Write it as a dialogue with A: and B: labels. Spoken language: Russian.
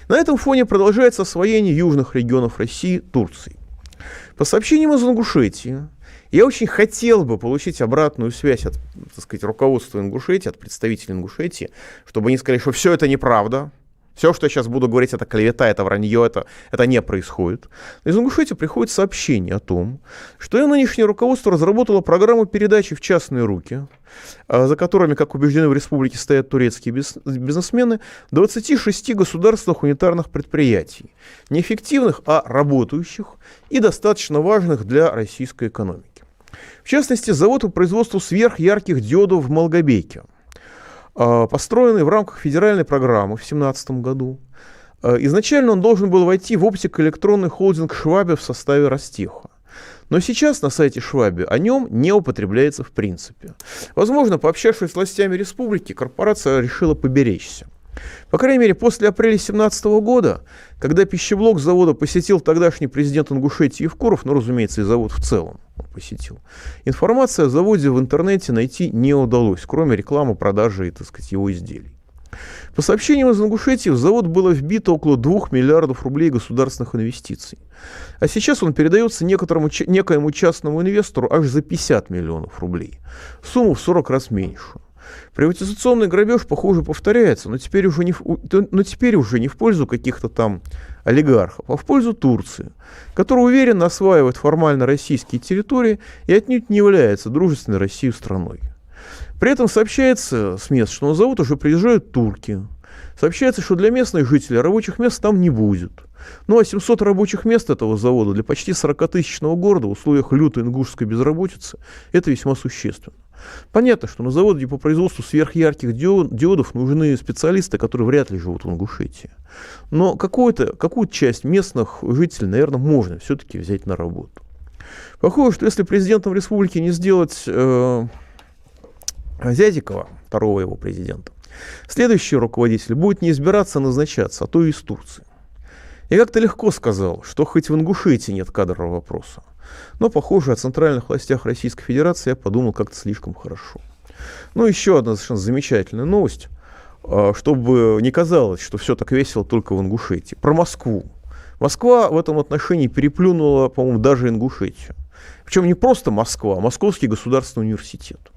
A: На этом фоне продолжается освоение южных регионов России Турцией. По сообщениям из Ингушетии, я очень хотел бы получить обратную связь от, так сказать, руководства Ингушетии, от представителей Ингушетии, чтобы они сказали, что все это неправда. Все, что я сейчас буду говорить, это клевета, это вранье, это не происходит. Из Ингушетии приходит сообщение о том, что нынешнее руководство разработало программу передачи в частные руки, за которыми, как убеждены в республике, стоят турецкие бизнесмены, 26 государственных унитарных предприятий, неэффективных, а работающих и достаточно важных для российской экономики. В частности, завод по производству сверхярких диодов в Малгобеке, построенный в рамках федеральной программы в 2017 году. Изначально он должен был войти в оптико-электронный холдинг «Швабе» в составе Ростеха. Но сейчас на сайте Швабе о нем не употребляется в принципе. Возможно, пообщавшись с властями республики, корпорация решила поберечься. По крайней мере, после апреля 2017 года, когда пищеблок завода посетил тогдашний президент Ингушетии Евкуров, ну, разумеется, и завод в целом посетил, информация о заводе в интернете найти не удалось, кроме рекламы, продажи, так сказать, его изделий. По сообщениям из Ингушетии, в завод было вбито около 2 миллиардов рублей государственных инвестиций. А сейчас он передается некоему частному инвестору аж за 50 миллионов рублей. Сумму в 40 раз меньше. Приватизационный грабеж, похоже, повторяется, но теперь уже не в пользу каких-то там олигархов, а в пользу Турции, которая уверенно осваивает формально российские территории и отнюдь не является дружественной России страной. При этом сообщается с мест, что на завод уже приезжают турки. Сообщается, что для местных жителей рабочих мест там не будет. Ну а 700 рабочих мест этого завода для почти 40-тысячного города в условиях лютой ингушской безработицы – это весьма существенно. Понятно, что на заводе по производству сверхярких диодов нужны специалисты, которые вряд ли живут в Ингушетии. Но какую-то часть местных жителей, наверное, можно все-таки взять на работу. Похоже, что если президентом республики не сделать Зязикова, второго его президента, следующий руководитель будет не избираться, а назначаться, а то и из Турции. Я как-то легко сказал, что хоть в Ингушетии нет кадрового вопроса, но, похоже, о центральных властях Российской Федерации я подумал как-то слишком хорошо. Ну, еще одна совершенно замечательная новость, чтобы не казалось, что все так весело только в Ингушетии. Про Москву. Москва в этом отношении переплюнула, по-моему, даже Ингушетию. Причем не просто Москва, а Московский государственный университет.